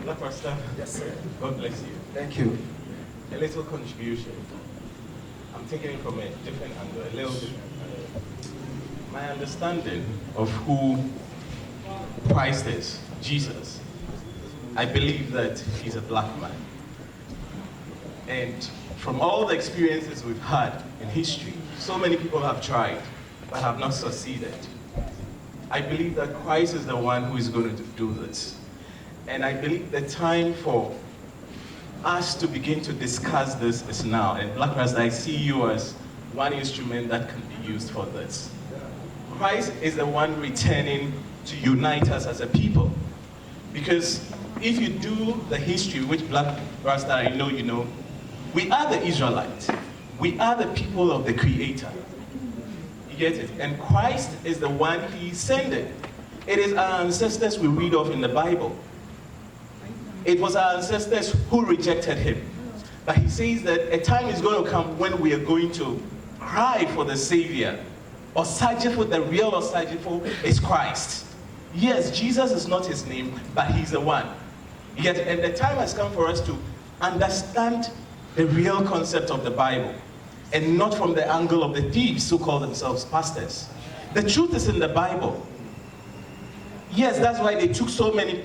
Black Rasta. Yes, sir. God bless you. Thank you. A little contribution. I'm taking it from a different angle, a little different. My understanding of who Christ is, Jesus, I believe that he's a black man. And from all the experiences we've had in history, so many people have tried, but have not succeeded. I believe that Christ is the one who is going to do this. And I believe the time for us to begin to discuss this is now. And Black Rasta, I see you as one instrument that can be used for this. Christ is the one returning to unite us as a people. Because if you do the history, which Black Rasta, I know you know, we are the Israelites. We are the people of the Creator. You get it? And Christ is the one he sent. It is our ancestors we read of in the Bible. It was our ancestors who rejected him. But he says that a time is going to come when we are going to cry for the Savior. Osajifo, the real Osajifo is Christ. Yes, Jesus is not his name, but he's the one. Yet, and the time has come for us to understand the real concept of the Bible, and not from the angle of the thieves who call themselves pastors. The truth is in the Bible. Yes, that's why they took so many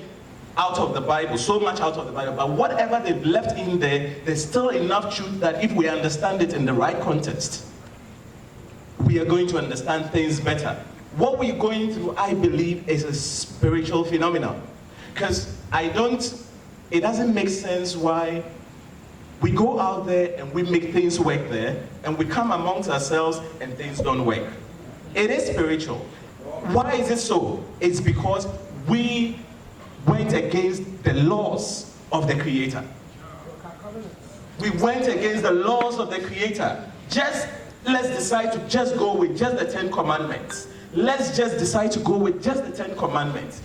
out of the Bible, so much out of the Bible, but whatever they've left in there, there's still enough truth that if we understand it in the right context, we are going to understand things better. What we're going through, I believe, is a spiritual phenomenon. Because it doesn't make sense why we go out there and we make things work there, and we come amongst ourselves and things don't work. It is spiritual. Why is it so? It's because we went against the laws of the Creator. We went against the laws of the Creator. Let's decide to just go with just the 10 Commandments. Let's just decide to go with just the 10 Commandments.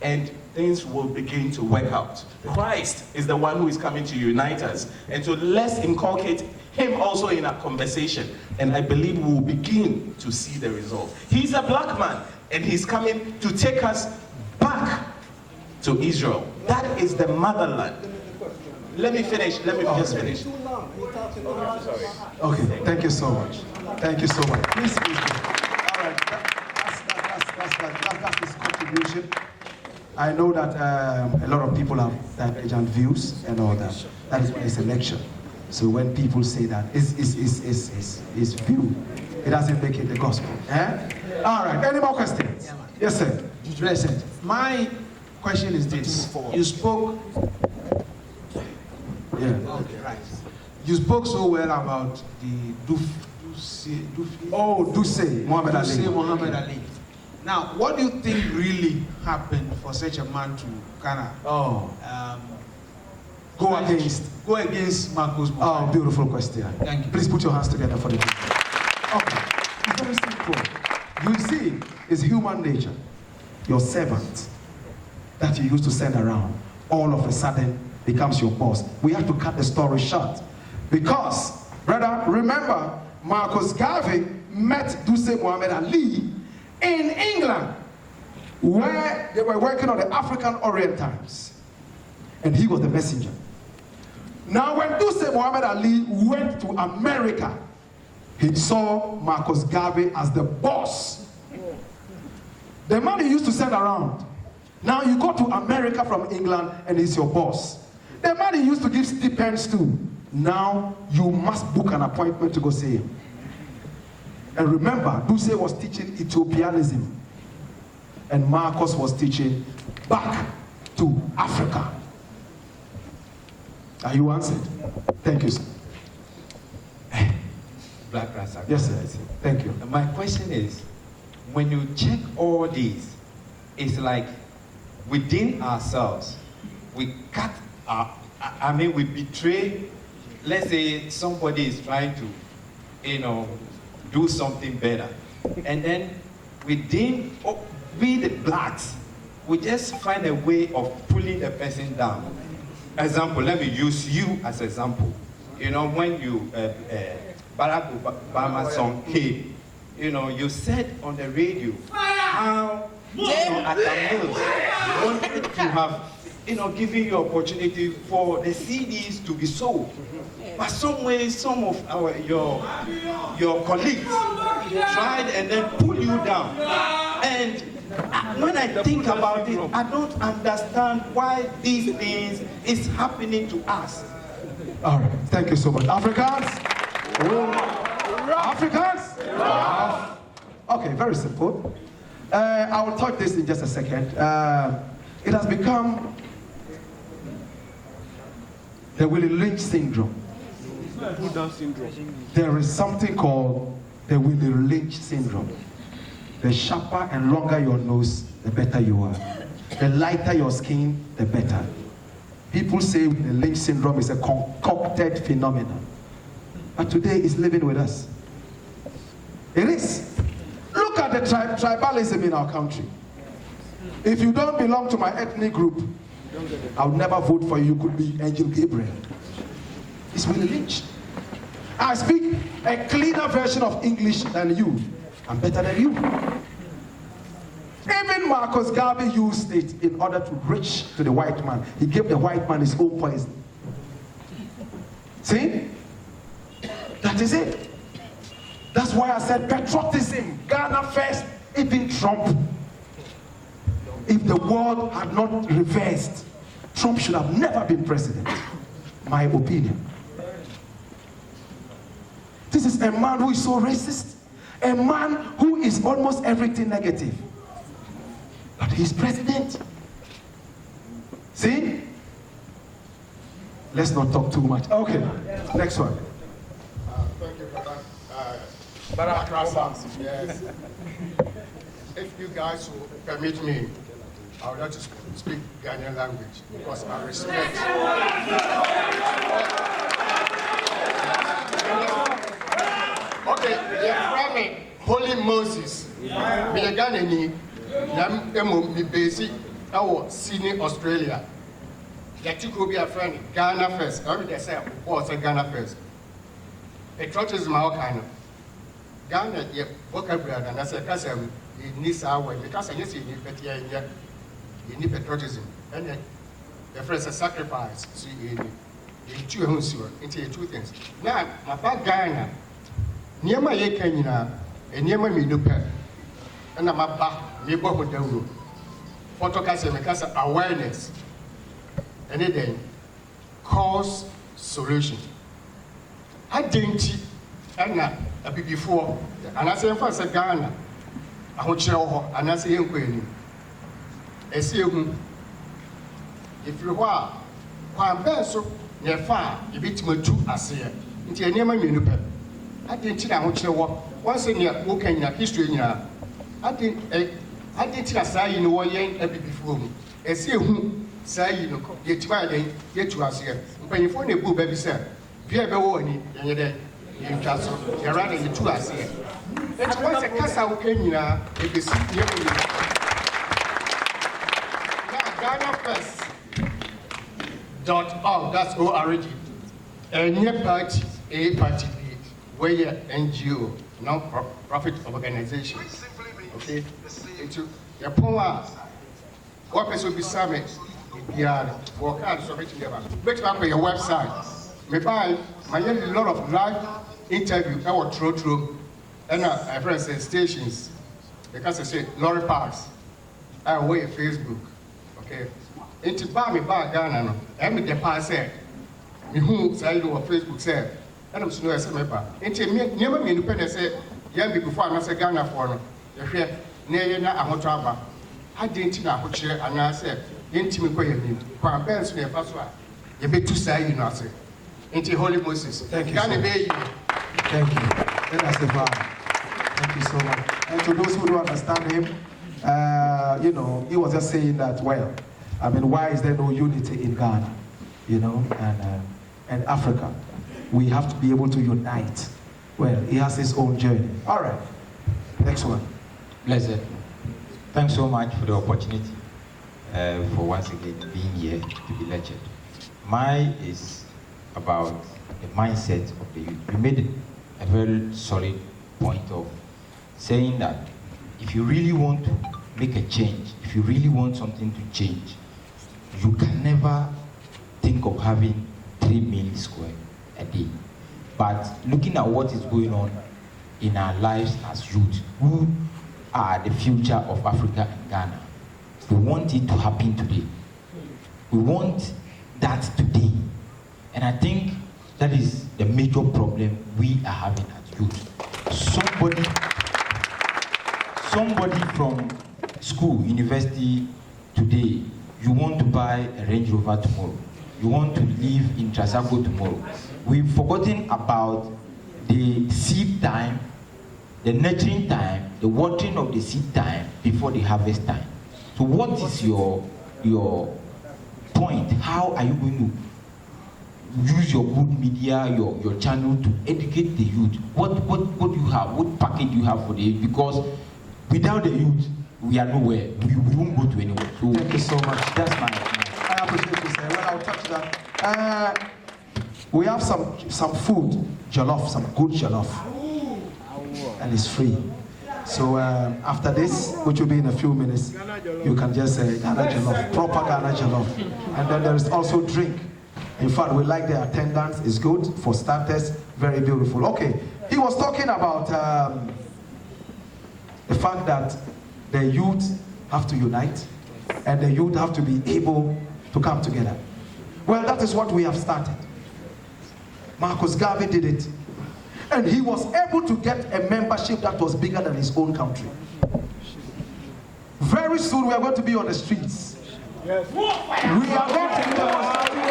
And things will begin to work out. Christ is the one who is coming to unite us. And so let's inculcate him also in our conversation. And I believe we will begin to see the result. He's a black man, and he's coming to take us back to Israel. That is the motherland. Let me finish. Let me just finish. Okay, thank you so much. Thank you so much. Please. All right, that's his contribution. I know that a lot of people have divergent views and all that. That is why it's a lecture. So when people say that it's view, it doesn't make it the gospel. Eh? All right, any more questions? Yes, sir. Listen, my question is this. You spoke. Yeah. Okay, right. You spoke so well about the Duce Muhammad Ali. Now, what do you think really happened for such a man to kind of go against Marcus? Oh, beautiful question. Thank you. Please put your hands together for the people. Okay, it's very simple. You see, it's human nature. Your servant that you used to send around, all of a sudden becomes your boss. We have to cut the story short. Because, brother, remember, Marcus Garvey met Duce Muhammad Ali in England, where they were working on the African Orient Times. And he was the messenger. Now, when Duce Muhammad Ali went to America, he saw Marcus Garvey as the boss. The man he used to send around. Now you go to America from England and he's your boss. The man he used to give stipends to. Now you must book an appointment to go see him. And remember, Duce was teaching Ethiopianism. And Marcus was teaching back to Africa. Are you answered? Thank you, sir. Black Rasta. Yes, sir. Thank you. My question is, when you check all these, it's like within ourselves, we cut our, we betray, let's say somebody is trying to, do something better. And then within, we the blacks, we just find a way of pulling the person down. Example, let me use you as example. When you, Barack Obama song came, you said on the radio how Atta Mills wanted to have giving you opportunity for the CDs to be sold. But some way, some of your colleagues tried and then pull you down. And when I think about it, I don't understand why these things is happening to us. All right, thank you so much. Africans? Africans? Okay, very simple. I will touch this in just a second. It has become the Willie Lynch syndrome. There is something called the Willie Lynch syndrome. The sharper and longer your nose, the better you are. The lighter your skin, the better. People say the Lynch syndrome is a concocted phenomenon. But today it's living with us. It is. Look at the tribalism in our country. If you don't belong to my ethnic group, I would never vote for you. You could be Angel Gabriel. It's Willie Lynch. I speak a cleaner version of English than you. I'm better than you. Even Marcus Garvey used it in order to reach to the white man. He gave the white man his own poison. See? That is it. That's why I said patriotism, Ghana first, even Trump. If the world had not reversed, Trump should have never been president. My opinion. This is a man who is so racist. A man who is almost everything negative. But he's president. See? Let's not talk too much. Okay, next one. Thank you for that. BLAKK RASTA. Yes. If you guys will permit me, I would like to speak Ghanaian language because I respect. Okay, from me, Holy Moses, me a Ghanaian, me basic, our senior Australia. That you could be a friend, Ghana first. I mean, say, what's a Ghana first? Patriotism, our kind of Ghana, yeah, vocabulary, and I said, because it needs our way, because I guess you need patriotism. And then the first sacrifice, see, in two homes, into two things. Now, my father Ghana, near my Kenya, and near my Minupe, and I'm a back, neighborhood down. Photocast awareness. And then cause solution. I didn't a bit before, and I say first a Ghana, I want you and I say you if you are so near far, you beat me too as here. Into a name of Minupe. I didn't I want you once in your book in your history. I didn't say in 1 year a bit before me. I see who. Say you know, get to us here. But if only boo baby said, be a boy, and you're there, you just you're running to us here. It's once a casa who came in, if you see here. GhanaFirst.org, that's ORG. And your party, A party B, where your NGO, non-profit organization. Okay? Into your power. What person will be summit? Yeah, for cards of it together. Wait back on your website. Maybe I get a lot of live interviews, our true, and my friends say stations. Because I say lorry parks. I away Facebook. Okay. Into me back Ghana. And me the pass said. Me who say you on Facebook said. And I'm sure I say me back. Into me never me independent say. Young people before I say Ghana for no. You hear? Near na I want to I didn't know what you and I said. Intimate way of you. Quarantine, so you be too say you know, say. Into Holy Moses. Thank you. Thank you. That's the vibe. Thank you so much. And to those who don't understand him, you know, he was just saying that, well, I mean, why is there no unity in Ghana? You know, and Africa. We have to be able to unite. Well, he has his own journey. All right. Next one. Blessed. Thanks so much for the opportunity for once again being here to be lectured. Mine is about the mindset of the youth. You made a very solid point of saying that if you really want to make a change, if you really want something to change, you can never think of having 3 meals square a day. But looking at what is going on in our lives as youth, who are the future of Africa and Ghana, we want it to happen today. We want that today. And I think that is the major problem we are having as youth. Somebody from school, university today, you want to buy a Range Rover tomorrow. You want to live in Trasago tomorrow. We've forgotten about the seed time, the nurturing time, the watering of the seed time before the harvest time. So what is your point? How are you going to use your good media, your channel to educate the youth? What do you have? What package do you have for the youth? Because without the youth, we are nowhere. We won't go to anywhere. So thank you so much. That's my I appreciate you, sir. Well, I'll touch that. We have some food, jollof, some good jollof, and it's free. So after this, which will be in a few minutes, you can just say Ghana jollof, proper Ghana jollof. And then there is also drink. In fact, we like the attendance. It's good for starters. Very beautiful. Okay, he was talking about the fact that the youth have to unite and the youth have to be able to come together. Well, that is what we have started. Marcus Garvey did it. And he was able to get a membership that was bigger than his own country. Very soon we are going to be on the streets. Yes. We are going to be demonstrating.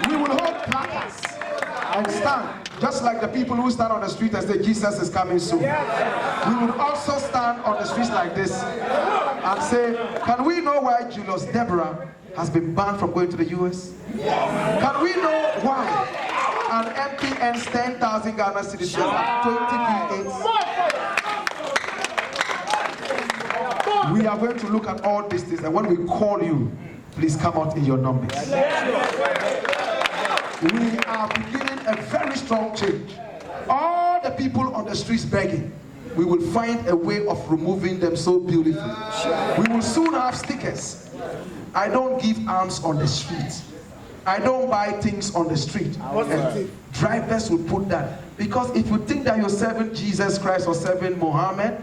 We will hold placards and stand. Just like the people who stand on the street and say Jesus is coming soon. We will also stand on the streets like this and say, can we know why Julius Deborah has been banned from going to the US? Can we know why an MP earns 10,000 Ghana cedis at 20 V8? We are going to look at all these things, and when we call you, please come out in your numbers. We are beginning a very strong change. All the people on the streets begging, we will find a way of removing them so beautifully. We will soon have stickers. I don't give alms on the street. I don't buy things on the street. And drivers will put that. Because if you think that you're serving Jesus Christ or serving Muhammad,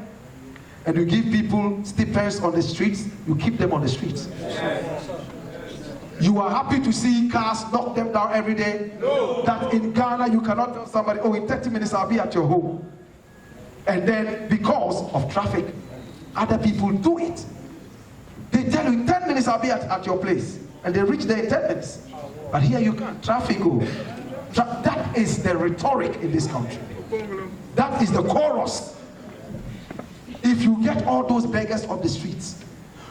and you give people stipends on the streets, you keep them on the streets. You are happy to see cars knock them down every day? No. That in Ghana you cannot tell somebody, oh, in 30 minutes I'll be at your home. And then because of traffic, other people do it. They tell you in 10 minutes I'll be at your place. And they reach there in 10 minutes. But here you can't. Traffic. That is the rhetoric in this country. That is the chorus. If you get all those beggars off the streets,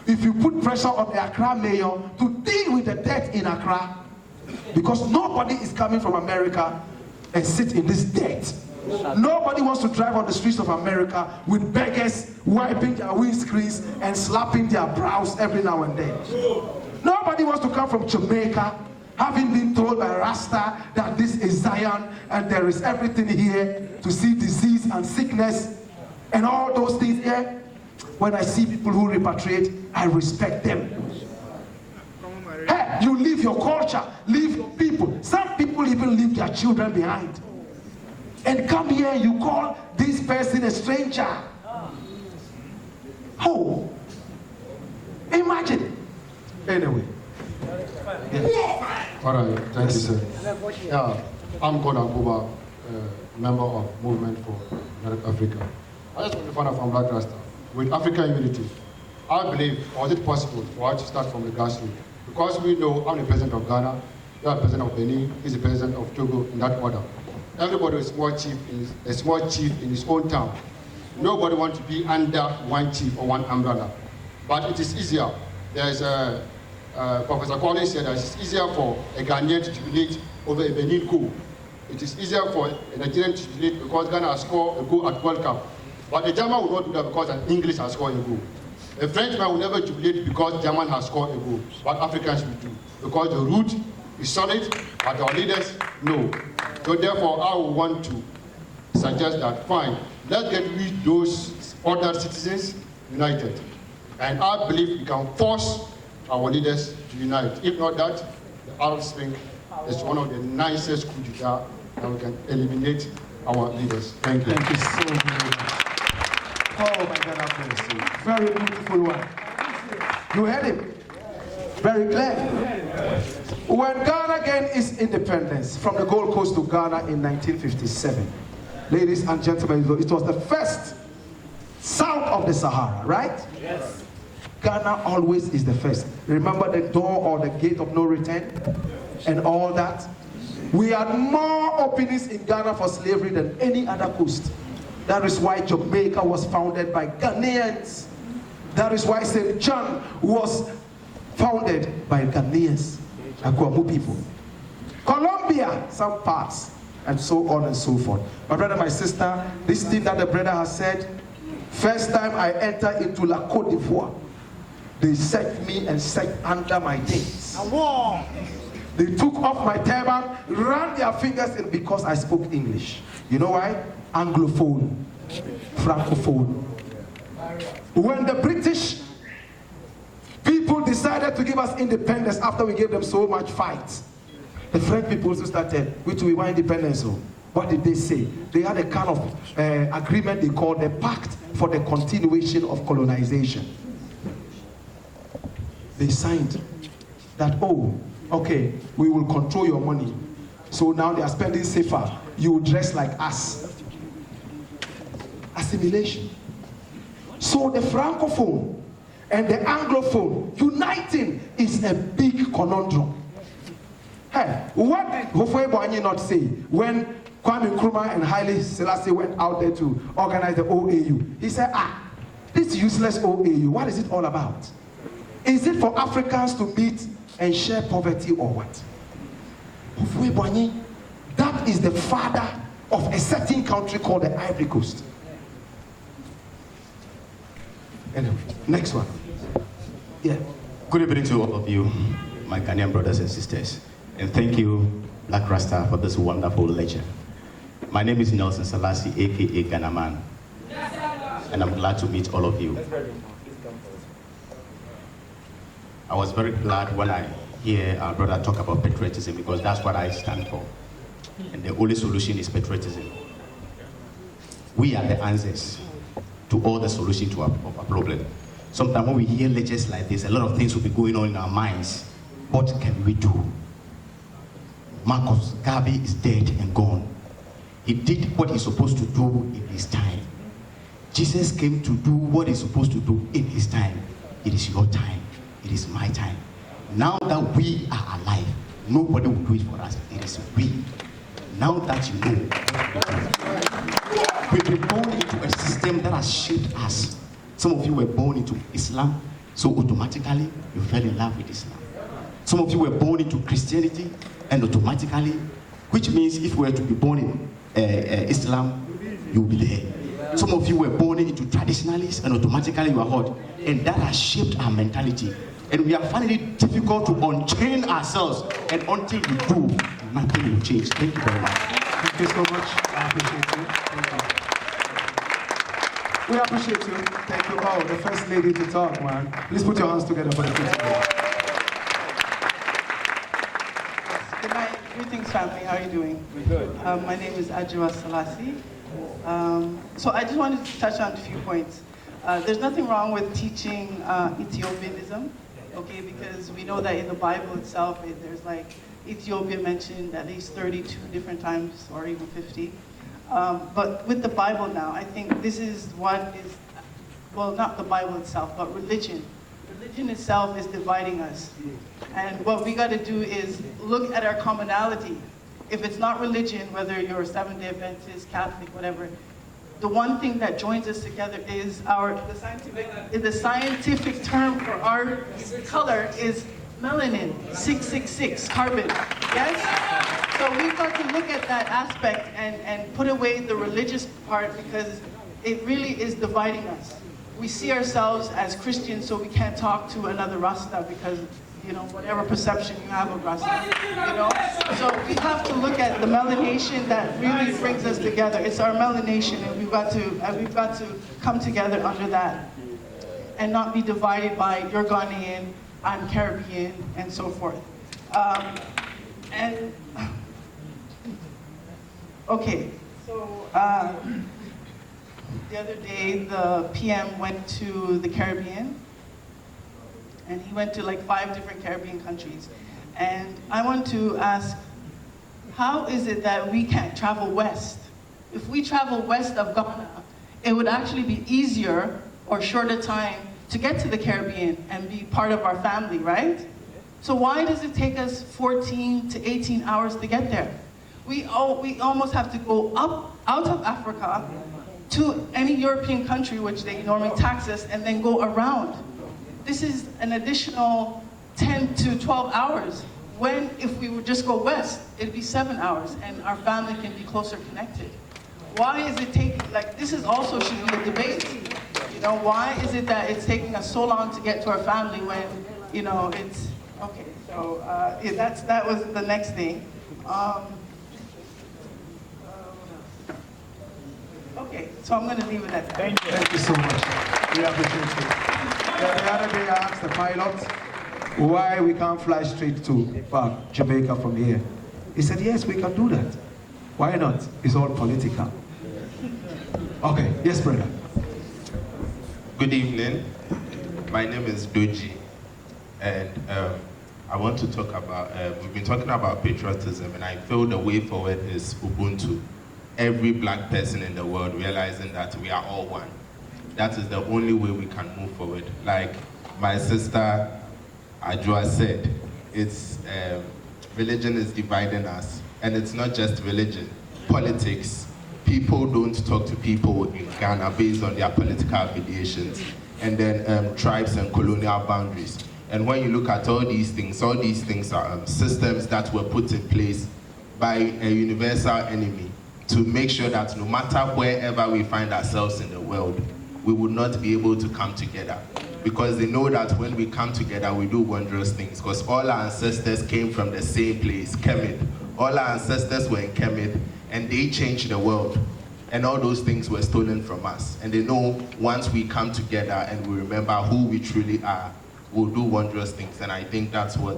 if you put pressure on the Accra mayor to deal with the debt in Accra, because nobody is coming from America and sit in this debt. Nobody wants to drive on the streets of America with beggars wiping their windscreens and slapping their brows every now and then. Nobody wants to come from Jamaica having been told by Rasta that this is Zion and there is everything here to see disease and sickness and all those things here. When I see people who repatriate, I respect them. Hey, you leave your culture, leave your people. Some people even leave their children behind. And come here, you call this person a stranger. Oh, imagine. Anyway. Yeah. All right, thank you, sir. Yeah, I'm Gordon Kuba, member of Movement for United Africa. I just want to find out from BLAKK RASTA. With African unity, I believe, or is it possible for us to start from the grassroots? Because we know I'm the president of Ghana, you are the president of Benin, he's the president of Togo, in that order. Everybody is a small chief in his own town. Nobody wants to be under one chief or one umbrella. But it is easier. There's Professor Collins said that it's easier for a Ghanaian to jubilate over a Benin goal. It is easier for a Nigerian to jubilate because Ghana has scored a goal at World Cup. But the German will not do that because an English has scored a goal. A Frenchman will never jubilate because German has scored a goal. But Africans will do. Because the root is solid, but our leaders, no. So therefore, I would want to suggest that, fine, let's get those other citizens united. And I believe we can force our leaders to unite. If not that, the Arab Spring is one of the nicest coup d'etat, and we can eliminate our leaders. Thank you. Thank you so very much. Oh my God, I bless you. Very beautiful one. You heard him? Very clear. When Ghana gained its independence from the Gold Coast to Ghana in 1957, ladies and gentlemen, it was the first south of the Sahara, right? Yes. Ghana always is the first. Remember the door or the gate of no return and all that? We had more openings in Ghana for slavery than any other coast. That is why Jamaica was founded by Ghanaians. That is why St. John was founded by Ghanaians, Akwamu people. Colombia, some parts, and so on and so forth. My brother, my sister, this thing that the brother has said, first time I entered into La Côte d'Ivoire, they set me and set under my things. They took off my turban, ran their fingers in because I spoke English. You know why? Anglophone, Francophone. When the British people decided to give us independence after we gave them so much fight, the French people also started, which we want independence. So what did they say? They had a kind of agreement they called the Pact for the Continuation of Colonization. They signed that, oh, okay, we will control your money. So now they are spending safer. You will dress like us. Assimilation. So the Francophone and the Anglophone uniting is a big conundrum. Hey, what did Hofwe Boanyi not say when Kwame Nkrumah and Haile Selassie went out there to organize the OAU? He said, this useless OAU, what is it all about? Is it for Africans to meet and share poverty or what? Hofwe Boanyi, that is the father of a certain country called the Ivory Coast. Anyway, next one. Yeah. Good evening to all of you, my Ghanaian brothers and sisters. And thank you, BLAKK RASTA, for this wonderful lecture. My name is Nelson Selassie, aka Ghana Man. And I'm glad to meet all of you. I was very glad when I hear our brother talk about patriotism, because that's what I stand for. And the only solution is patriotism. We are the answers to all the solution to our problem. Sometimes when we hear lectures like this, a lot of things will be going on in our minds. What can we do? Marcus Garvey is dead and gone. He did what he's supposed to do in his time. Jesus came to do what he's supposed to do in his time. It is your time. It is my time. Now that we are alive, nobody will do it for us. It is we. Now that you know, we've been born into a system that has shaped us. Some of you were born into Islam, so automatically you fell in love with Islam. Some of you were born into Christianity, and automatically, which means if we were to be born in Islam, you'll be there. Some of you were born into traditionalists, and automatically you are hot. And that has shaped our mentality. And we are finding it difficult to unchain ourselves. And until we do, nothing will change. Thank you very much. Thank you so much. I appreciate you. Thank you. We appreciate you. Thank you. Oh, the first lady to talk, man. Please put your hands together for the first lady. Good night. Greetings, family. How are you doing? We're good. My name is Ajwa Selassie. So I just wanted to touch on a few points. There's nothing wrong with teaching Ethiopianism, okay, because we know that in the Bible itself, there's like Ethiopia mentioned at least 32 different times, or even 50. But with the Bible now, I think this is what is, well, not the Bible itself, but religion. Religion itself is dividing us. And what we got to do is look at our commonality. If it's not religion, whether you're Seventh-day Adventist, Catholic, whatever, the one thing that joins us together is the scientific term for our color is melanin, 666, carbon, yes? So we've got to look at that aspect and put away the religious part, because it really is dividing us. We see ourselves as Christians, so we can't talk to another Rasta because, you know, whatever perception you have of Rasta, you know? So we have to look at the melanation that really brings us together. It's our melanation, and we've got to come together under that. and not be divided by you're Ghanaian, I'm Caribbean, and so forth. Okay, so the other day the PM went to the Caribbean, and he went to like 5 different Caribbean countries. And I want to ask, how is it that we can't travel west? If we travel west of Ghana, it would actually be easier or shorter time to get to the Caribbean and be part of our family, right? So why does it take us 14 to 18 hours to get there? We almost have to go up out of Africa to any European country, which they normally tax us, and then go around. This is an additional 10 to 12 hours, when if we would just go west, it'd be 7 hours, and our family can be closer connected. Why is it taking, like, this is also should be a debate. You know, why is it that it's taking us so long to get to our family when, you know, it's, okay, so that was the next thing. Okay, so I'm going to leave it at that. Thank you. Thank you so much. We appreciate it. The other day I asked the pilot why we can't fly straight to Jamaica from here. He said, yes, we can do that. Why not? It's all political. Okay, yes, brother. Good evening. My name is Doji, and I want to talk about, we've been talking about patriotism, and I feel the way forward is Ubuntu. Every black person in the world realizing that we are all one. That is the only way we can move forward. Like my sister Ajua said, it's religion is dividing us, and it's not just religion, politics. People don't talk to people in Ghana based on their political affiliations, and then tribes and colonial boundaries. And when you look at all these things are systems that were put in place by a universal enemy to make sure that no matter wherever we find ourselves in the world, we would not be able to come together. Because they know that when we come together, we do wondrous things. Because all our ancestors came from the same place, Kemet. All our ancestors were in Kemet, and they changed the world. And all those things were stolen from us. And they know once we come together and we remember who we truly are, we'll do wondrous things. And I think that's what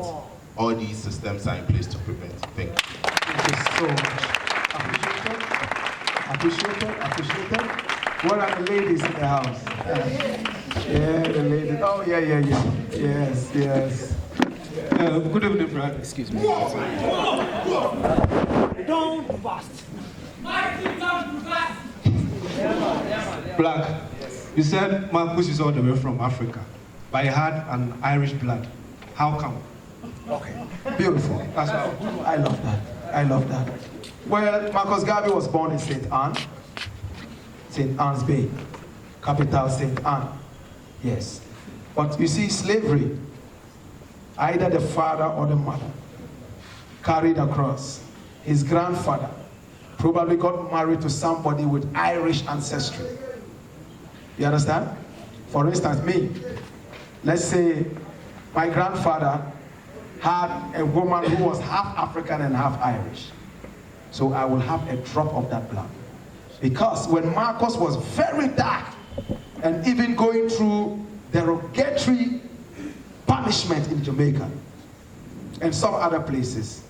all these systems are in place to prevent. Thank you. Thank you so much. Appreciated. What are the ladies in the house? Yeah, the ladies. Oh, yeah. Yes. Good evening, brother. Excuse me. Don't bust. Black, you said Marcus is all the way from Africa, but he had an Irish blood. How come? Okay, beautiful. That's how. I love that. Well, Marcus Garvey was born in St. Anne's Bay, capital St. Anne. Yes. But you see, slavery, either the father or the mother carried across. His grandfather probably got married to somebody with Irish ancestry. You understand? For instance, me, let's say my grandfather had a woman who was half African and half Irish. So I will have a drop of that blood. Because when Marcus was very dark and even going through derogatory punishment in Jamaica and some other places,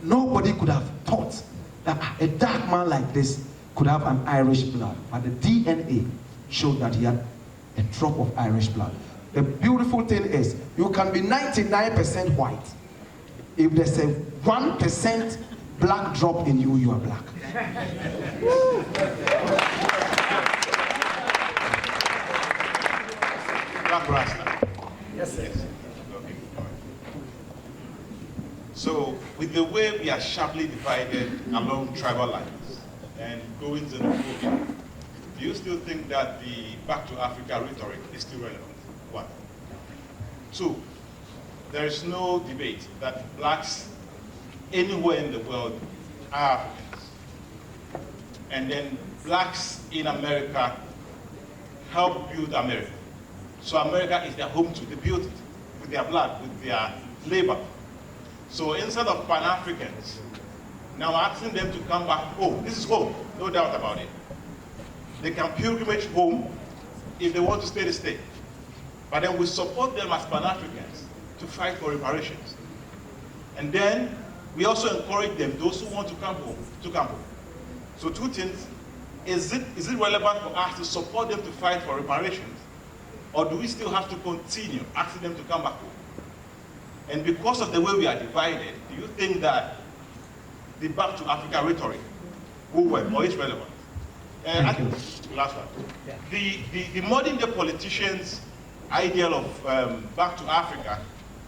nobody could have thought that a dark man like this could have an Irish blood. But the DNA showed that he had a drop of Irish blood. The beautiful thing is, you can be 99% white. If there's a 1% black drop in you, you are black. Black Rasta. Yes. Okay. So, with the way we are sharply divided along tribal lines and going xenophobia, do you still think that the Back to Africa rhetoric is still relevant? One. Two, there is no debate that blacks anywhere in the world are Africans. And then blacks in America help build America. So America is their home too. They built it with their blood, with their labor. So instead of Pan-Africans, now asking them to come back home. This is home, no doubt about it. They can pilgrimage home if they want to stay, they stay. But then we support them as Pan-Africans to fight for reparations. And then we also encourage them, those who want to come home, to come home. So two things, is it relevant for us to support them to fight for reparations? Or do we still have to continue asking them to come back home? And because of the way we are divided, do you think that the Back to Africa rhetoric will work or is relevant? Last one. Yeah. The modern day politicians' ideal of Back to Africa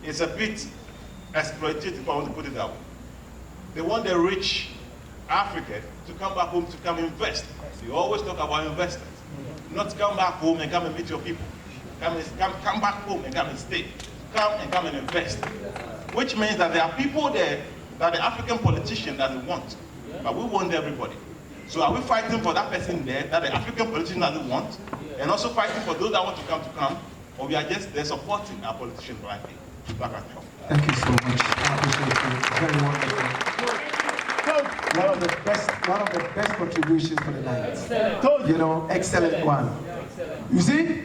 is a bit exploitative, if I want to put it that way. They want the rich African to come back home to come invest. You always talk about investment. Not come back home and come and meet your people. Come back home and come and stay. Come and invest. Which means that there are people there that the African politician doesn't want. But we want everybody. So are we fighting for that person there that the African politician doesn't want? And also fighting for those that want to come? Or we are just there supporting our politicians blindly? Thank you so much. I appreciate you. Very wonderful. One of the best contributions for the night. You know, excellent one. You see,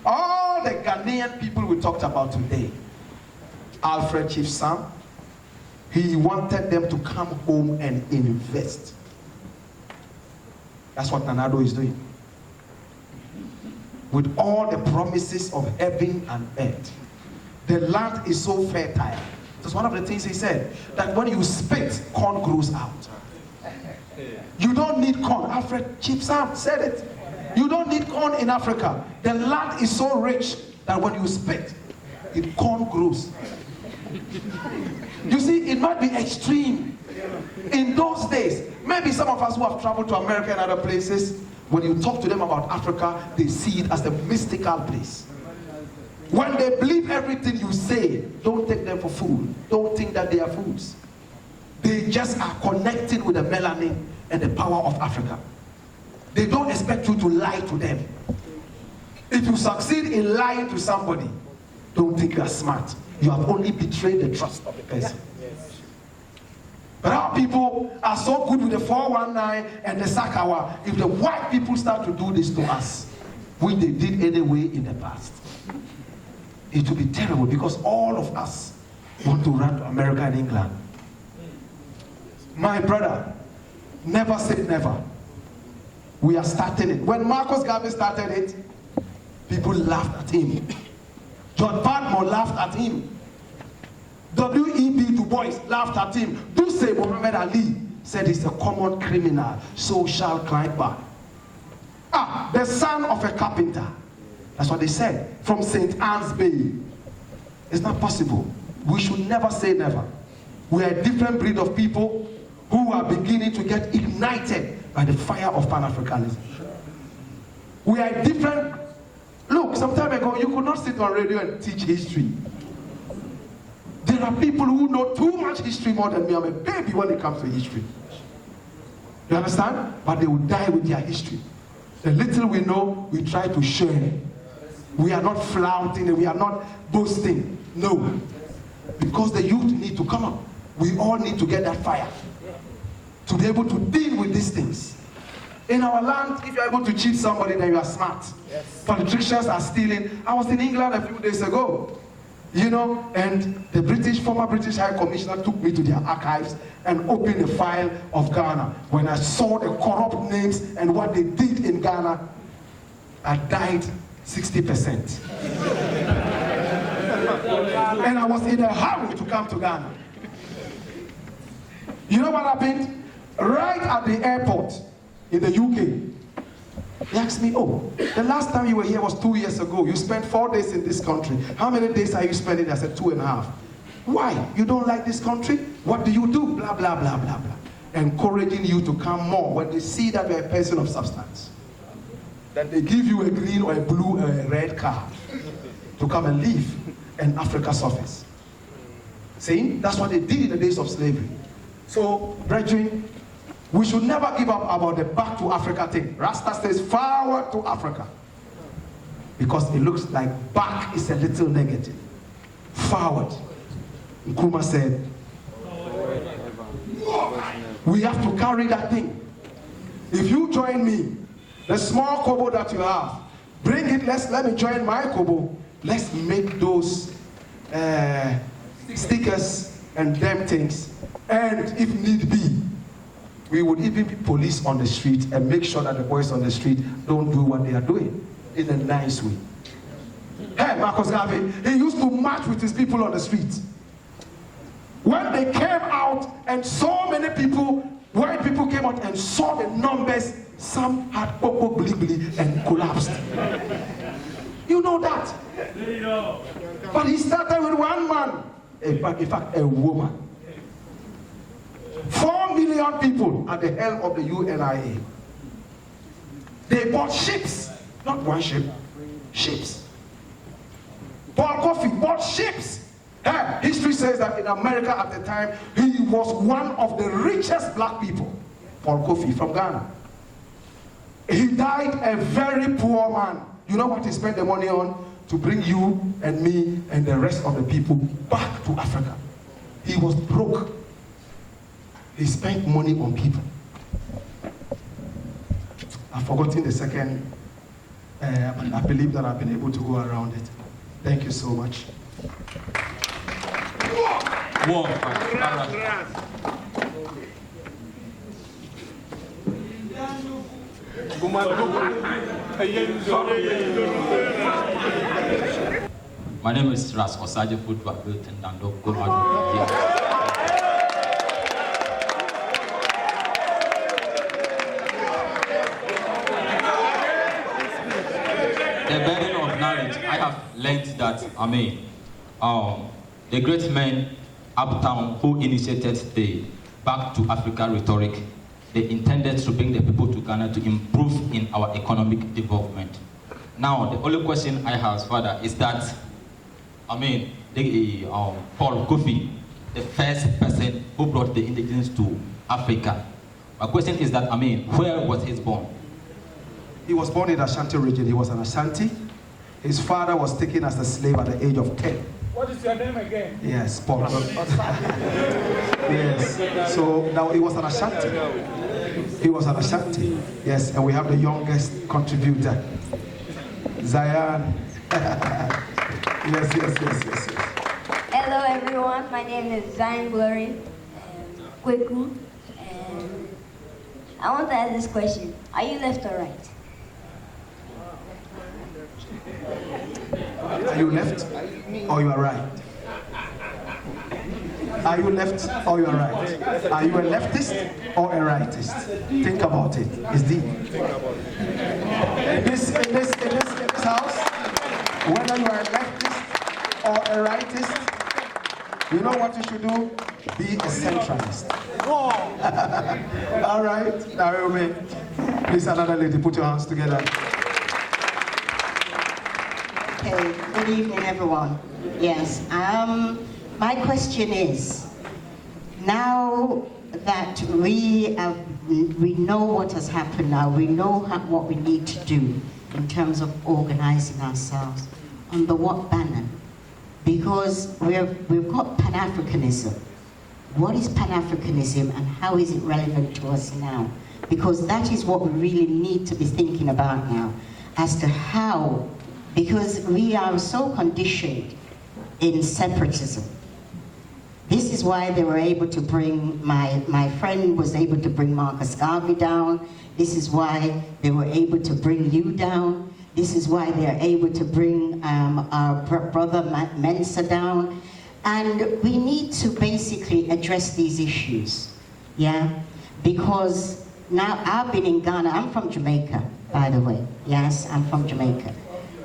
all the Ghanaian people we talked about today, Alfred Chief Sam, he wanted them to come home and invest. That's what Nanado is doing. With all the promises of heaven and earth. The land is so fertile. That's one of the things he said, that when you spit, corn grows out. You don't need corn. Alfred Chief Sam said it. You don't need corn in Africa. The land is so rich that when you spit, corn grows. You see, it might be extreme. In those days, maybe some of us who have traveled to America and other places, when you talk to them about Africa, they see it as a mystical place. When they believe everything you say, don't take them for food. Don't think that they are fools. They just are connected with the melanin and the power of Africa. They don't expect you to lie to them. If you succeed in lying to somebody, don't think you are smart. You have only betrayed the trust of the person. But our people are so good with the 419 and the Sakawa. If the white people start to do this to us, which they did anyway in the past, it will be terrible, because all of us want to run to America and England. My brother, never say never. We are starting it. When Marcus Garvey started it, people laughed at him. John Padmore laughed at him. W.E.B. Du Bois laughed at him. Duse Muhammad Ali said he's a common criminal, social climber. The son of a carpenter. That's what they said. From St. Anne's Bay. It's not possible. We should never say never. We are a different breed of people who are beginning to get ignited by the fire of Pan-Africanism. We are different. Look, some time ago, you could not sit on radio and teach history. There are people who know too much history more than me. I'm a baby when it comes to history. You understand? But they will die with their history. The little we know, we try to share. We are not flaunting it. We are not boasting. No. Because the youth need to come up. We all need to get that fire to be able to deal with these things. In our land, if you're able to cheat somebody, then you are smart. Yes. Politicians are stealing. I was in England a few days ago, you know, and the former British High Commissioner took me to their archives and opened a file of Ghana. When I saw the corrupt names and what they did in Ghana, I died 60%. And I was in a hurry to come to Ghana. You know what happened? Right at the airport in the UK, he asked me, oh, the last time you were here was 2 years ago. You spent 4 days in this country. How many days are you spending? I said 2.5. Why? You don't like this country? What do you do? Blah, blah, blah, blah, blah. Encouraging you to come more when they see that you're a person of substance. Then they give you a green or a blue or a red card to come and live in Africa's office. See? That's what they did in the days of slavery. So, brethren, we should never give up about the back to Africa thing. Rasta says forward to Africa. Because it looks like back is a little negative. Forward. Nkrumah said, we have to carry that thing. If you join me, the small kobo that you have, Bring it, let me join my Kobo. Let's make those stickers and them things. And if need be, we would even be police on the street and make sure that the boys on the street don't do what they are doing in a nice way. Hey, Marcus Garvey, he used to march with his people on the street. When they came out and so many people, white people came out and saw the numbers, some had popo bli and collapsed. You know that. But he started with one man, in fact, a woman. 4 million people at the helm of the UNIA. They bought ships, not one ship, ships. Paul Coffey bought ships. History says that in America at the time, he was one of the richest black people. Paul Coffey from Ghana. He died a very poor man. You know what he spent the money on? To bring you and me and the rest of the people back to Africa. He was broke. He spent money on people. I've forgotten the second, but I believe that I've been able to go around it. Thank you so much. My name is Ras Osaje Football Tendando Gomado. The burden of knowledge, I have learned that, the great men uptown who initiated the Back to Africa rhetoric, they intended to bring the people to Ghana to improve in our economic development. Now, the only question I have, Father, is that, Paul Coffey, the first person who brought the indigenous to Africa. My question is that, where was he born? He was born in the Ashanti region. He was an Ashanti. His father was taken as a slave at the age of 10. What is your name again? Yes, Paul. Yes. So now he was an Ashanti. He was an Ashanti. Yes, and we have the youngest contributor, Zion. Yes. Hello everyone, my name is Zion Glory Kweku, and I want to ask this question. Are you left or right? Are you left or you are right? Are you left or you are right? Are you a leftist or a rightist? Think about it. It's deep. In this house, whether you are a leftist or a rightist, you know what you should do? Be a centralist. All right, Naomi. Please, another lady, put your hands together. Okay, good evening, everyone. Yes, my question is, now that we know what has happened now, we know what we need to do in terms of organizing ourselves under what banner? Because we've got Pan-Africanism. What is Pan-Africanism and how is it relevant to us now? Because that is what we really need to be thinking about now, as to how, because we are so conditioned in separatism. This is why they were able to bring, my friend was able to bring Marcus Garvey down. This is why they were able to bring you down. This is why they're able to bring our brother Mensa down. And we need to basically address these issues, yeah? Because now I've been in Ghana, I'm from Jamaica, by the way. Yes, I'm from Jamaica.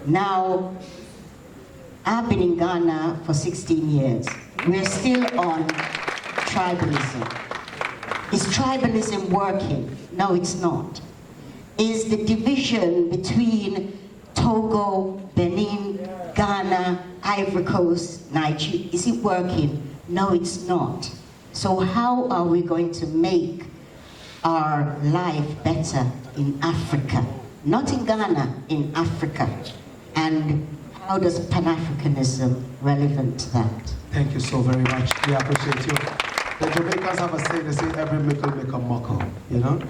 Now, I've been in Ghana for 16 years. We're still on tribalism. Is tribalism working? No, it's not. Is the division between Togo, Benin, Ghana, Ivory Coast, Nigeria, is it working? No, it's not. So how are we going to make our life better in Africa? Not in Ghana, in Africa. And how does Pan-Africanism relevant to that? Thank you so very much. We appreciate you. The Jamaicans have a saying, they say every mickle make a muckle, you know?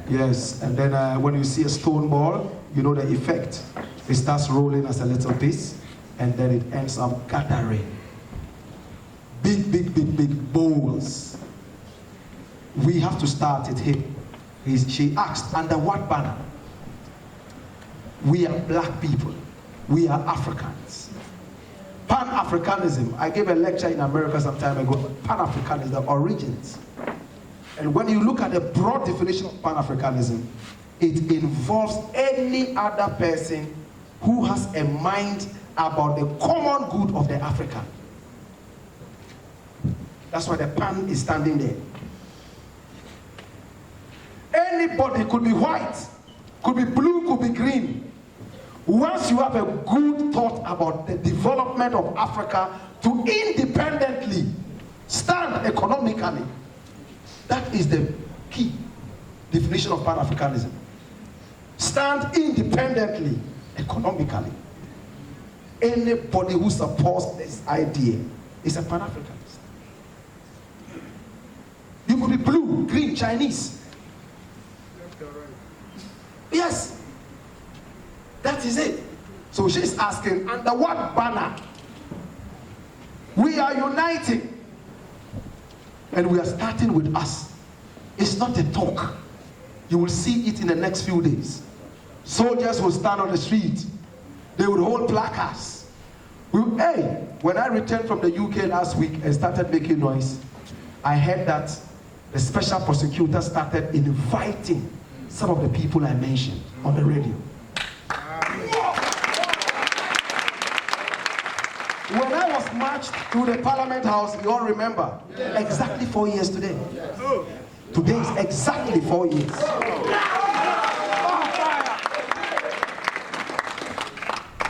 Yes, and then when you see a stone ball, you know the effect It starts rolling as a little piece, and then it ends up gathering. Big, big, big, big bowls. We have to start it here. She asked, under what banner? We are black people. We are Africans. Pan-Africanism. I gave a lecture in America some time ago. Pan-Africanism, the origins. And when you look at the broad definition of Pan-Africanism, it involves any other person who has a mind about the common good of the African. That's why the pan is standing there. Anybody could be white, could be blue, could be green. Once you have a good thought about the development of Africa to independently stand economically, that is the key definition of Pan-Africanism. Stand independently economically. Anybody who supports this idea is a Pan-Africanist. You could be blue, green, Chinese. Yes. That is it. So she's asking, under what banner? We are uniting. And we are starting with us. It's not a talk. You will see it in the next few days. Soldiers will stand on the street. They will hold placards. Hey, when I returned from the UK last week and started making noise, I heard that the special prosecutor started inviting some of the people I mentioned on the radio. When I was marched to the Parliament House, you all remember, exactly 4 years today. Today is exactly 4 years.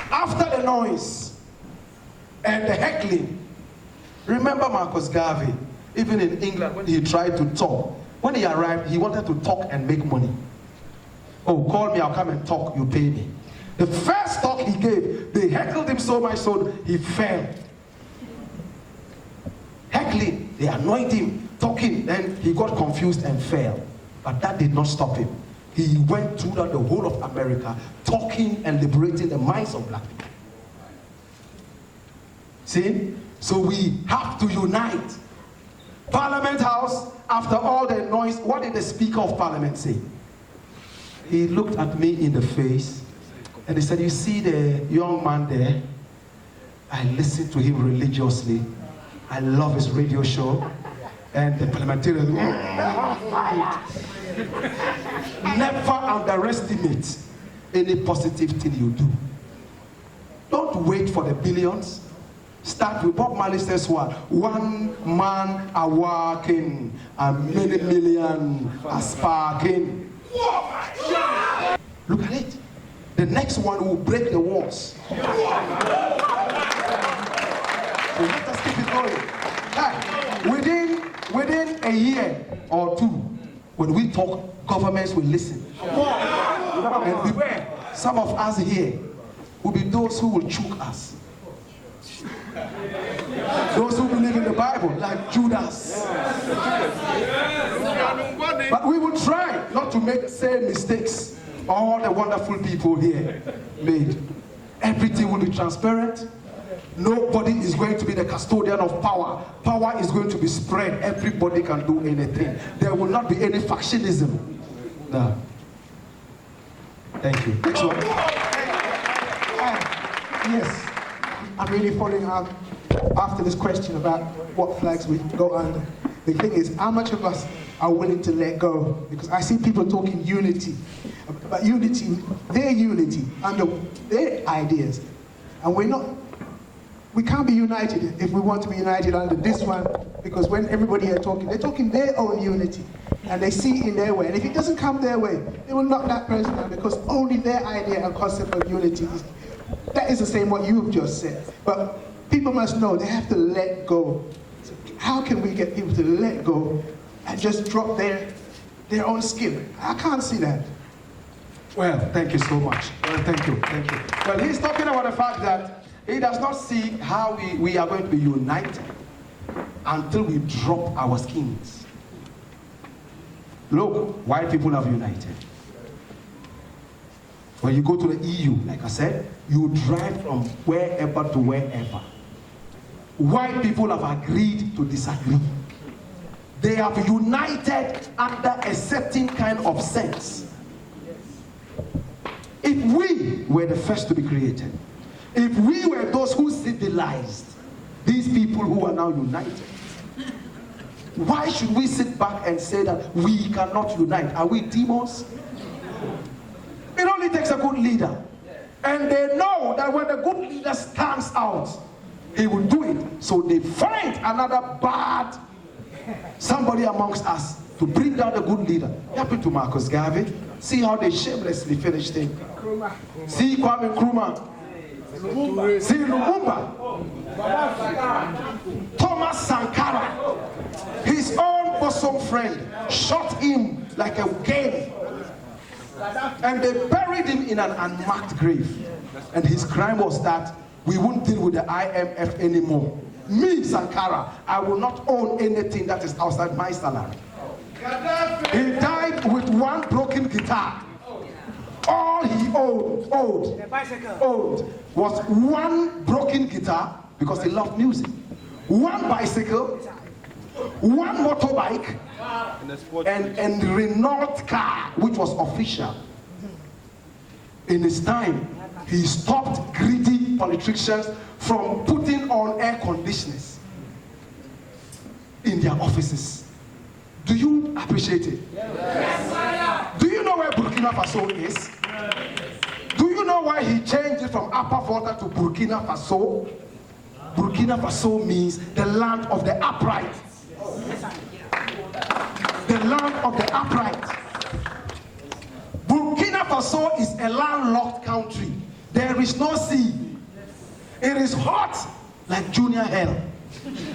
After the noise and the heckling, remember Marcus Garvey, even in England when he tried to talk, when he arrived, he wanted to talk and make money. Oh, call me, I'll come and talk, you pay me. The first talk he gave, they heckled him so much so he fell. Heckling, they annoyed him, talking, and he got confused and fell. But that did not stop him. He went throughout the whole of America, talking and liberating the minds of black people. See? So we have to unite. Parliament House, after all the noise, what did the Speaker of Parliament say? He looked at me in the face and he said, you see the young man there? I listen to him religiously. I love his radio show. And the parliamentarians, never underestimate any positive thing you do. Don't wait for the billions. Start with Bob Marley says what? One man a walking, a many million a sparking. Look at it. The next one will break the walls. So let us keep it going. Within a year or two, when we talk, governments will listen. And some of us here will be those who will choke us. Those who believe in the Bible, like Judas. But we will try not to make the same mistakes all the wonderful people here made. Everything will be transparent. Nobody is going to be the custodian of power. Power is going to be spread. Everybody can do anything. There will not be any factionism. No. Thank you. Next one. Yes, I'm really following up after this question about what flags we go under. The thing is, how much of us are willing to let go? Because I see people talking unity, but unity, their unity under their ideas, and we can't be united if we want to be united under this one, because when everybody are talking, they're talking their own unity, and they see it in their way, and if it doesn't come their way, they will knock that person down, because only their idea and concept of unity is, that is the same what you've just said. But people must know they have to let go. So how can we get people to let go and just drop their own skin? I can't see that. Well, thank you so much. Well, thank you. Well, he's talking about the fact that he does not see how we are going to be united until we drop our skins. Look, white people have united. When you go to the EU, like I said, you drive from wherever to wherever. White people have agreed to disagree. They have united under a certain kind of sense. If we were the first to be created, if we were those who civilized these people who are now united, why should we sit back and say that we cannot unite? Are we demons? It only takes a good leader. And they know that when the good leader stands out, he will do it. So they find another bad somebody amongst us to bring down the good leader. It happened to Marcus Garvey. See how they shamelessly finished him. See Kwame Nkrumah. See Lumumba. Thomas Sankara, his own bosom friend, shot him like a game. And they buried him in an unmarked grave. And his crime was that we won't deal with the IMF anymore. Me, Sankara, I will not own anything that is outside my salary. He died with one broken guitar. All he owned was one broken guitar because he loved music, one bicycle, one motorbike, and Renault car, which was official. In his time, he stopped greedy politicians from putting on air conditioners in their offices. Do you appreciate it? Yes. Do you know where Burkina Faso is? Do you know why he changed it from Upper Volta to Burkina Faso? Burkina Faso means the land of the upright. The land of the upright. Burkina Faso is a landlocked country. There is no sea. It is hot like junior hell.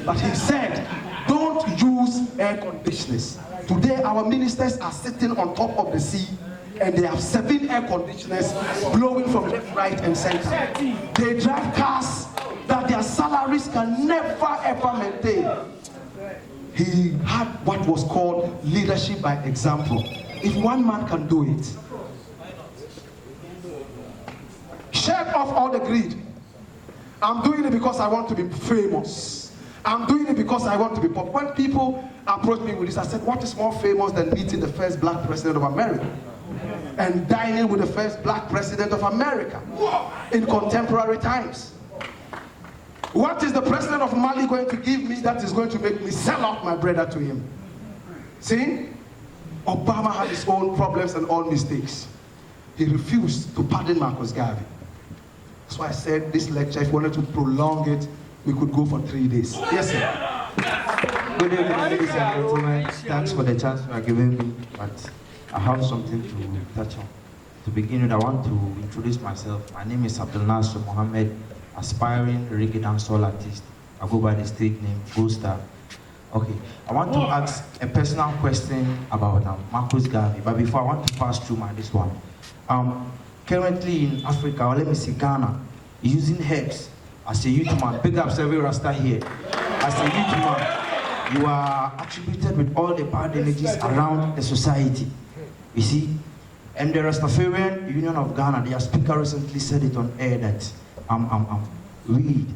But he said, don't use air conditioners. Today our ministers are sitting on top of the sea and they have 7 air conditioners blowing from left, right and center. They drive cars that their salaries can never ever maintain. He had what was called leadership by example. If one man can do it, shed off all the greed. I'm doing it because I want to be famous. I'm doing it because I want to be popular. When people approached me with this, I said, what is more famous than meeting the first black president of America? And dining with the first black president of America in contemporary times. What is the president of Mali going to give me that is going to make me sell out my brother to him? See? Obama had his own problems and all mistakes. He refused to pardon Marcus Garvey. That's why I said this lecture, if we wanted to prolong it, we could go for 3 days. Yes, sir. Good evening, ladies and gentlemen. Thanks for the chance you are giving me, but I have something to touch on. To begin with, I want to introduce myself. My name is Abdul Nasser Mohammed, aspiring reggae dancehall artist. I go by the stage name Bullstar. Okay, I want to ask a personal question about Marcus Garvey, but before I want to pass through this one. Currently in Africa, or let me say Ghana, using herbs as a youth man. Big up every Rasta here. As a youth man, you are attributed with all the bad energies around the society. You see? And the Rastafarian Union of Ghana, their speaker recently said it on air that weed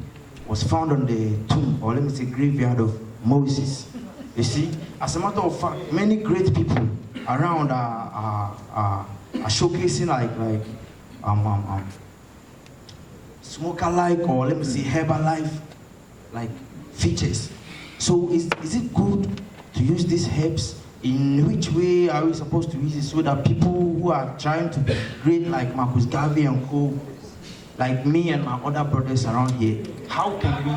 was found on the tomb, or let me say graveyard of Moses. You see? As a matter of fact, many great people around are showcasing like smoker-like, or let me say Herbalife like features. So is it good to use these herbs? In which way are we supposed to use it so that people who are trying to be great like Marcus Garvey and co, like me and my other brothers around here, how can we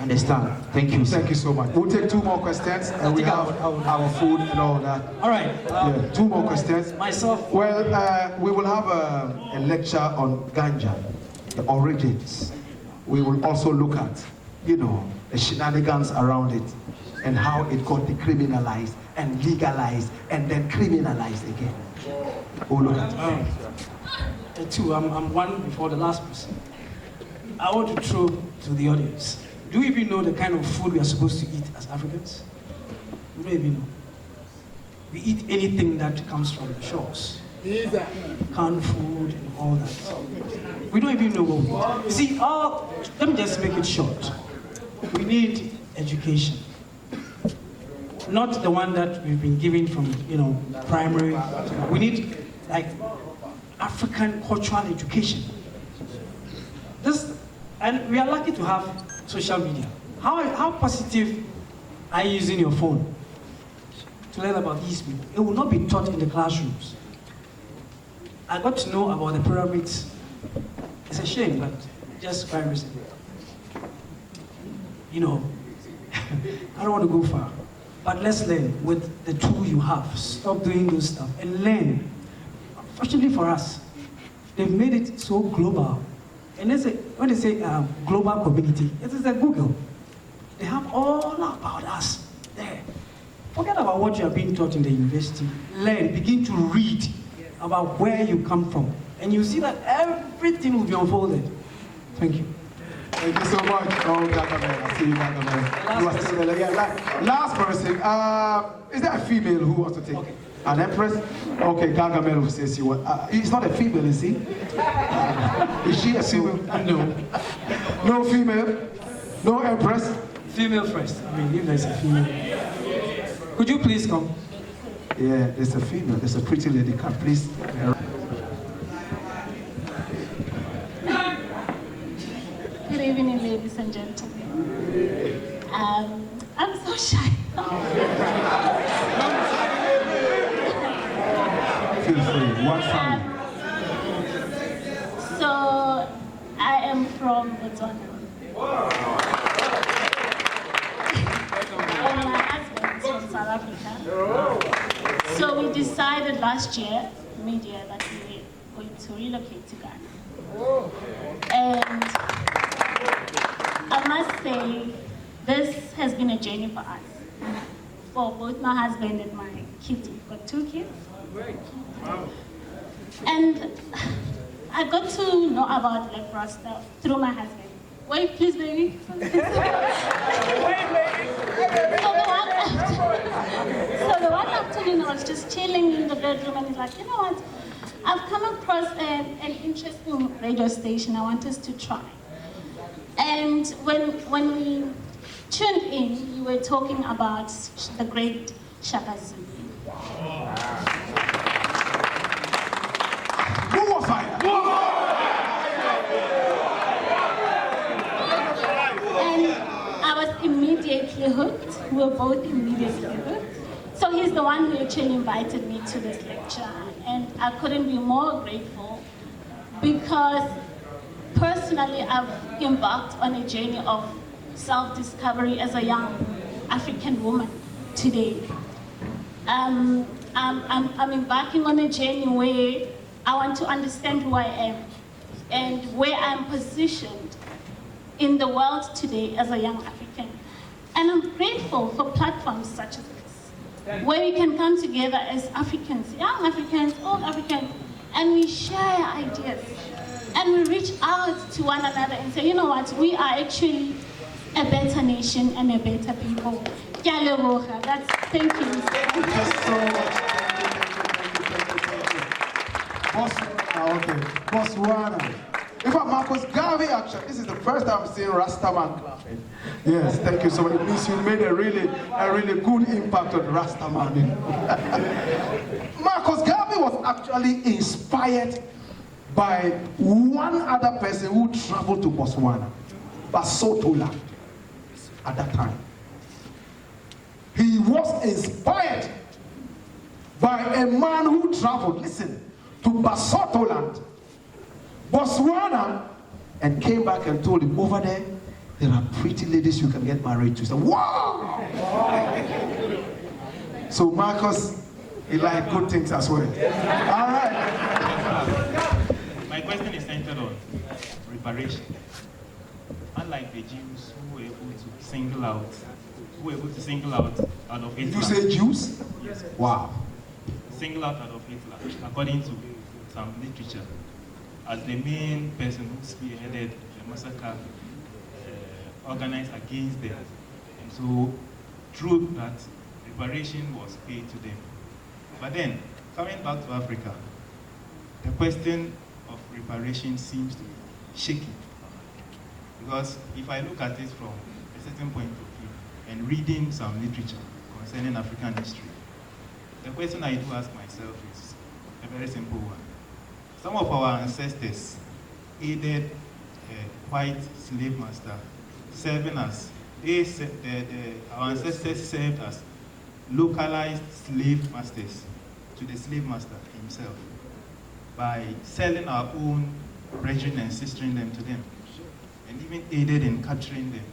understand? Thank you, sir. Thank you so much. We'll take 2 more questions and we have our food and all that. All right. Yeah, 2 more questions. Myself. Well, we will have a lecture on ganja, the origins. We will also look at, the shenanigans around it and how it got decriminalized and legalized and then criminalized again. We'll look at it. 2, I'm one before the last person. I want to throw to the audience. Do you even know the kind of food we are supposed to eat as Africans? We don't even know. We eat anything that comes from the shores. canned food and all that. We don't even know what we eat. You see, let me just make it short. We need education. Not the one that we've been given from, primary. We need, like, African cultural education. And we are lucky to have social media. How positive are you using your phone to learn about these people? It will not be taught in the classrooms. I got to know about the pyramids. It's a shame, but just quite recently. I don't want to go far, but let's learn with the tool you have. Stop doing those stuff and learn. Fortunately for us, they've made it so global. And when they say global community, it is a Google. They have all about us there. Forget about what you are being taught in the university. Learn, begin to read about where you come from. And you see that everything will be unfolded. Thank you. Thank you so much. Oh, Gargamel. I see you, Gargamel. You are still there. Yeah, last person. Is there a female who wants to take? Okay. An empress? Okay, Gargamel says you want. He's not a female, is he? Is she a female? No. No female? No empress? Female first. I mean, if there's a female. Could you please come? Yeah, there's a female. There's a pretty lady. Come, please. Good evening, ladies and gentlemen. I'm so shy. Feel free. One family. So, I am from Botswana. And my husband's from South Africa. So we decided last year, mid-year, that we were going to relocate to Ghana. And I must say, this has been a journey for us. For both my husband and my kids. We've got 2 kids. And I got to know about BLAKK RASTA through my husband. Wait, please, baby. So the one afternoon, I was just chilling in the bedroom, and he's like, you know what? I've come across an interesting radio station I want us to try. And when we tuned in, you were talking about the great Shaka Zulu. And I was immediately hooked. We were both immediately hooked. So he's the one who actually invited me to this lecture. And I couldn't be more grateful because personally I've embarked on a journey of self-discovery as a young African woman today. I'm embarking on a journey where I want to understand who I am and where I'm positioned in the world today as a young African. And I'm grateful for platforms such as this, where we can come together as Africans, young Africans, old Africans, and we share ideas. And we reach out to one another and say, you know what, we are actually a better nation and a better people. Thank you. Thank you so much. Botswana. In fact, Marcus Garvey, actually, this is the first time I'm seeing Rastaman clapping. Yes, thank you so much. It means you made a really good impact on Rastaman. Marcus Garvey was actually inspired by one other person who traveled to Botswana, Basotho land, at that time. He was inspired by a man who traveled, listen, to Basotho land, Botswana, and came back and told him, over there are pretty ladies you can get married to. He said, wow! So Marcus, he liked good things as well. All right. My question is centered on reparation. Unlike the Jews who were able to single out of Hitler. Did you say Jews? Yes. Wow. Single out of Hitler, according to some literature, as the main person who spearheaded the massacre organized against them. And so, through that, reparation was paid to them. But then, coming back to Africa, the question of reparation seems to be shaky. Because if I look at it from a certain point of view and reading some literature concerning African history, the question I do ask myself is a very simple one. Some of our ancestors aided a white slave master serving as, our ancestors served as localized slave masters to the slave master himself by selling our own brethren and sistering them to them, and even aided in capturing them.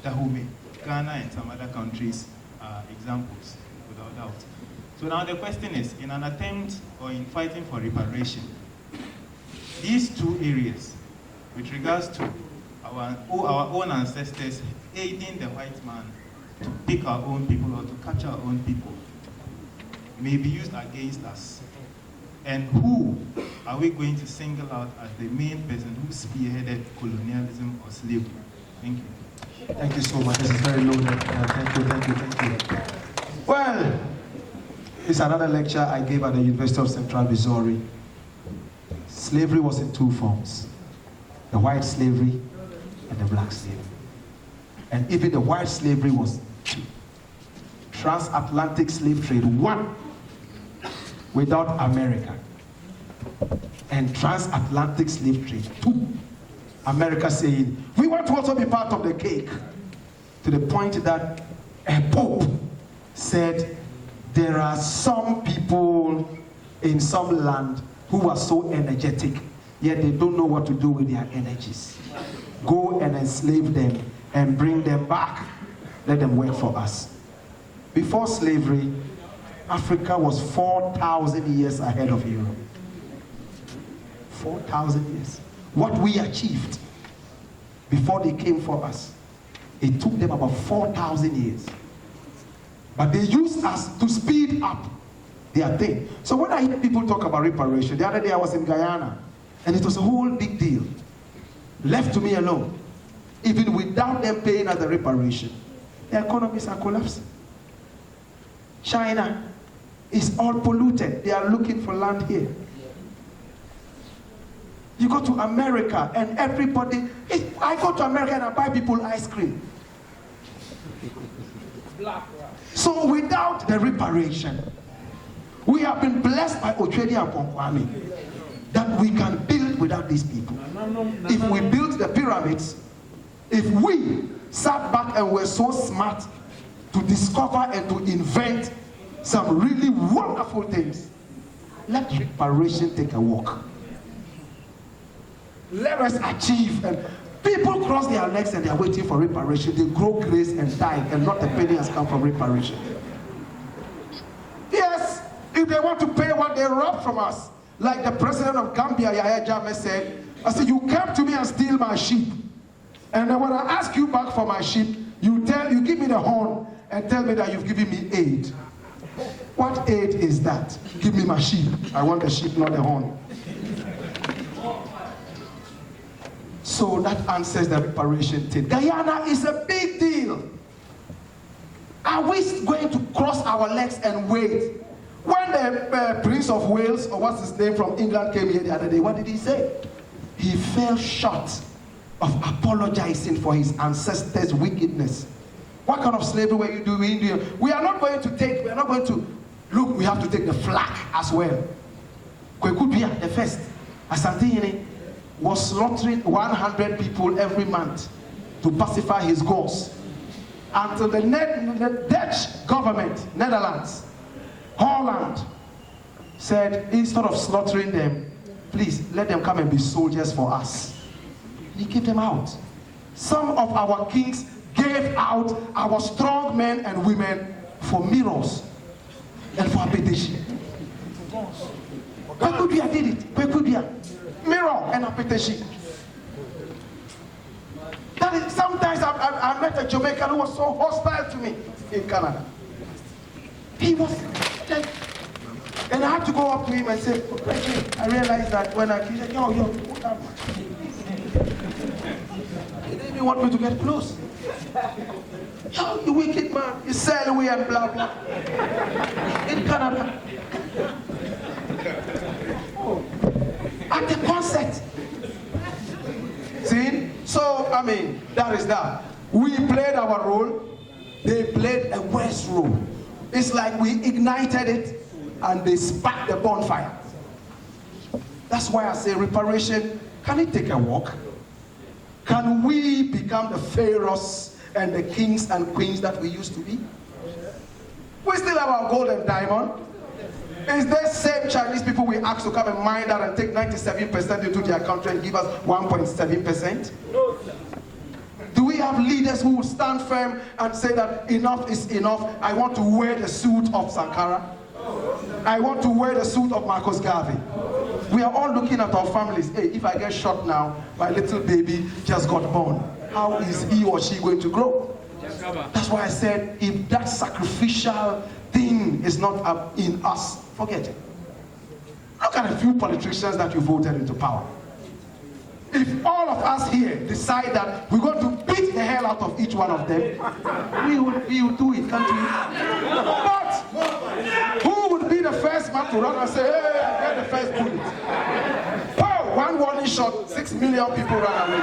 Dahomey, Ghana and some other countries are examples, without doubt. So now the question is, in an attempt or in fighting for reparation, these two areas, with regards to our own ancestors aiding the white man to pick our own people or to capture our own people, may be used against us. And who are we going to single out as the main person who spearheaded colonialism or slavery? Thank you. Thank you so much. This is very loaded. Thank you. Well, it's another lecture I gave at the University of Central Missouri. Slavery was in two forms: the white slavery and the black slavery. And even the white slavery was two. Transatlantic slave trade, one, without America. And transatlantic slave trade, two. America saying, we want to also be part of the cake. To the point that a pope said, there are some people in some land who are so energetic, yet they don't know what to do with their energies. Go and enslave them and bring them back. Let them work for us. Before slavery, Africa was 4,000 years ahead of Europe. 4,000 years. What we achieved before they came for us, it took them about 4,000 years. But they used us to speed up their thing. So when I hear people talk about reparation, the other day I was in Guyana, and it was a whole big deal. Left to me alone. Even without them paying us the reparation, their economies are collapsing. China is all polluted. They are looking for land here. You go to America and everybody, I go to America and I buy people ice cream. So without the reparation, we have been blessed by Ochedi and Ponkwame that we can build without these people. If we built the pyramids, if we sat back and were so smart to discover and to invent some really wonderful things, let reparation take a walk. Let us achieve. And people cross their legs and they are waiting for reparation. They grow grace and die, and not a penny has come from reparation. Yes, if they want to pay what they robbed from us, like the president of Gambia, Yahya Jammeh, said, I said, you came to me and steal my sheep. And then when I ask you back for my sheep, you give me the horn and tell me that you've given me aid. What aid is that? Give me my sheep. I want the sheep, not the horn. So that answers the reparation thing. Guyana is a big deal. Are we going to cross our legs and wait? When the Prince of Wales, or what's his name, from England came here the other day, what did he say? He fell short of apologizing for his ancestors' wickedness. What kind of slavery were you doing? We are not going to, look, we have to take the flag as well. Kwekubia, the first, Asante was slaughtering 100 people every month to pacify his gods. Until the Dutch government, Netherlands, Holland, said, instead of slaughtering them, please let them come and be soldiers for us. He gave them out. Some of our kings gave out our strong men and women for mirrors and for appetition. Kwekubia did it. Kwekubia. Mirror and appetition. That is, sometimes I met a Jamaican who was so hostile to me in Canada. He was like, and I had to go up to him and say, I realized that when he said, yo, what up? He didn't even want me to get close. Yo, you wicked man, you sell away and blah blah. In Canada. Oh. at the concert. See? So, I mean, that is that. We played our role, they played a worse role. It's like we ignited it and they sparked the bonfire. That's why I say reparation, can it take a walk? Can we become the pharaohs and the kings and queens that we used to be? We still have our gold and diamond. Is there same Chinese people we ask to come and mine that and take 97% into their country and give us 1.7%? Do we have leaders who will stand firm and say that enough is enough? I want to wear the suit of Sankara. I want to wear the suit of Marcus Garvey. We are all looking at our families. Hey, if I get shot now, my little baby just got born. How is he or she going to grow? That's why I said, if that sacrificial thing is not up in us, forget it. Look at a few politicians that you voted into power. If all of us here decide that we're going to beat the hell out of each one of them, we will do it, can't we? But who would be the first man to run and say, hey, I get the first bullet? Oh, one warning shot, 6 million people run away.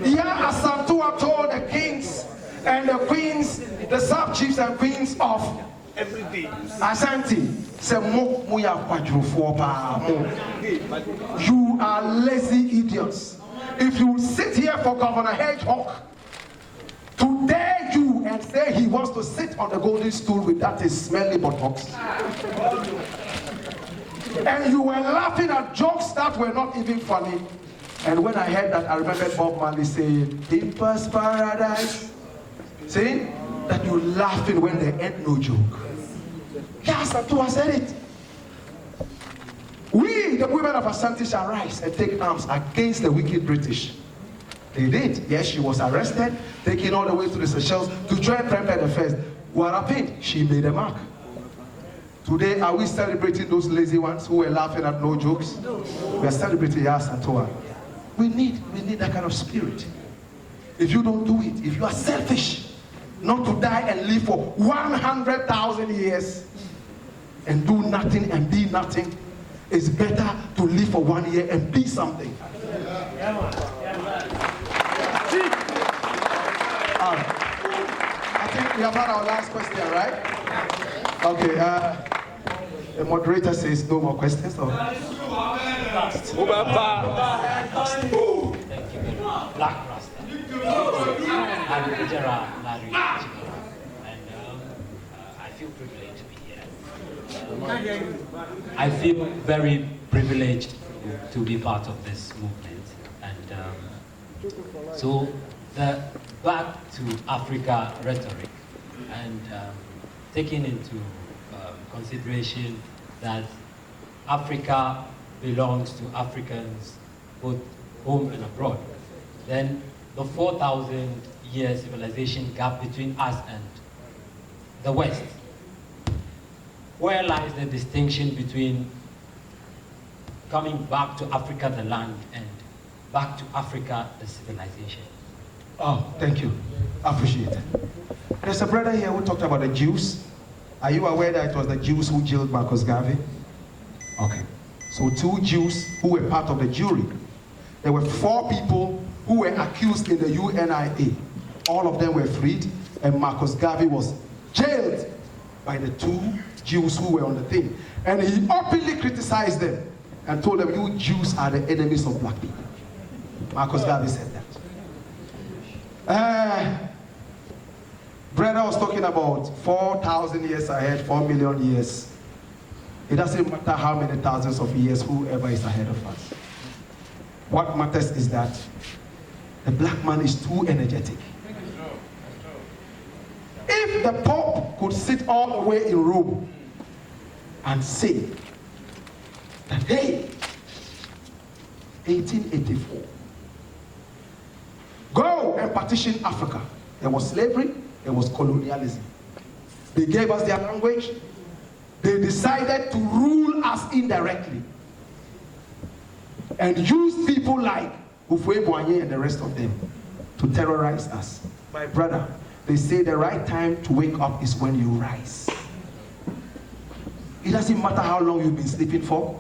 Yeah, Asantua told the kings and the queens, the sub-chiefs and queens of Ashanti, you are lazy idiots. If you sit here for Governor Hedgehog to dare you and say he wants to sit on the golden stool with that smelly buttocks, and you were laughing at jokes that were not even funny. And when I heard that, I remembered Bob Marley saying, "People's paradise." See? That you're laughing when there ain't no joke. Yes, Atua said it. We, the women of Ashanti, shall rise and take arms against the wicked British. They did. Yes, she was arrested, taken all the way to the Seychelles to join Prempeh the First. What happened? She made a mark. Today, are we celebrating those lazy ones who were laughing at no jokes? We are celebrating Yas Atua. We need that kind of spirit. If you don't do it, if you are selfish, not to die and live for 100,000 years and do nothing and be nothing, it's better to live for 1 year and be something. I think we have had our last question, right? Okay, the moderator says no more questions. Or? Black Rasta. I'm Gerard Larry, and I feel privileged to be here. I feel very privileged to be part of this movement, and so the Back to Africa rhetoric, and taking into consideration that Africa belongs to Africans both home and abroad, then the 4,000 year civilization gap between us and the West, where lies the distinction between coming back to Africa, the land, and back to Africa, the civilization? Oh, thank you. I appreciate it. There's a brother here who talked about the Jews. Are you aware that it was the Jews who jailed Marcus Garvey? Okay. So 2 Jews who were part of the jury. There were 4 people who were accused in the UNIA. All of them were freed, and Marcus Garvey was jailed by the 2 Jews who were on the thing. And he openly criticized them and told them, you Jews are the enemies of black people. Marcus Garvey said that. Brother was talking about 4,000 years ahead, 4 million years. It doesn't matter how many thousands of years, whoever is ahead of us. What matters is that the black man is too energetic. If the Pope could sit all the way in Rome and say that, hey, 1884, go and partition Africa. There was slavery, there was colonialism. They gave us their language. They decided to rule us indirectly and use people like Ufwe Boanye and the rest of them to terrorize us. My brother, they say the right time to wake up is when you rise. It doesn't matter how long you've been sleeping for.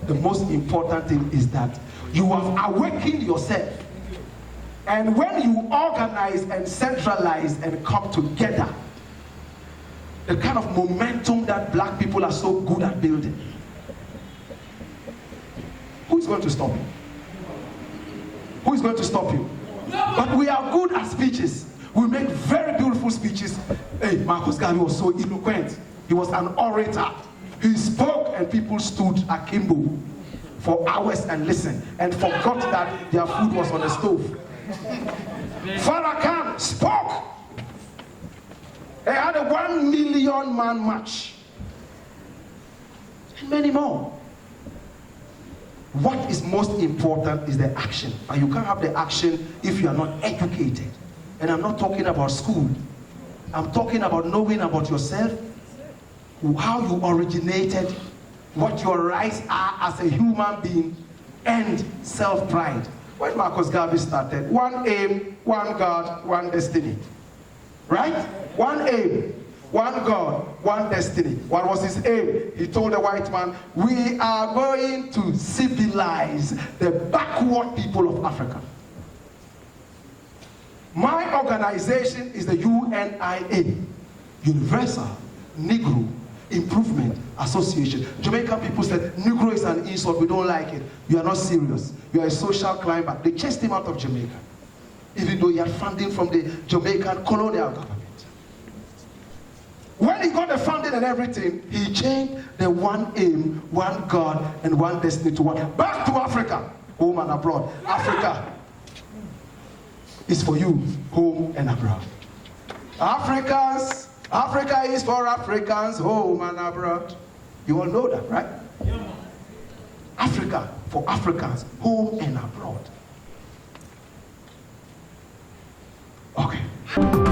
The most important thing is that you have awakened yourself. And when you organize and centralize and come together, the kind of momentum that black people are so good at building, who's going to stop you? Who is going to stop you? But we are good at speeches. We make very beautiful speeches. Hey, Marcus Garvey was so eloquent. He was an orator. He spoke and people stood akimbo for hours and listened and forgot that their food was on the stove. Farrakhan spoke. They had a 1 million man march. And many more. What is most important is the action. And you can't have the action if you are not educated. And I'm not talking about school. I'm talking about knowing about yourself, how you originated, what your rights are as a human being, and self-pride. When Marcus Garvey started, one aim, one God, one destiny. Right? One aim, one God, one destiny. What was his aim? He told the white man, we are going to civilize the backward people of Africa. My organization is the UNIA, Universal Negro Improvement Association. Jamaican people said, Negro is an insult, we don't like it. You are not serious. You are a social climber. They chased him out of Jamaica, even though he had funding from the Jamaican colonial government. When he got the funding and everything, he changed the one aim, one God, and one destiny to one. Back to Africa, home and abroad. Africa is for you, home and abroad. Africans, Africa is for Africans, home and abroad. You all know that, right? Africa for Africans, home and abroad. Okay.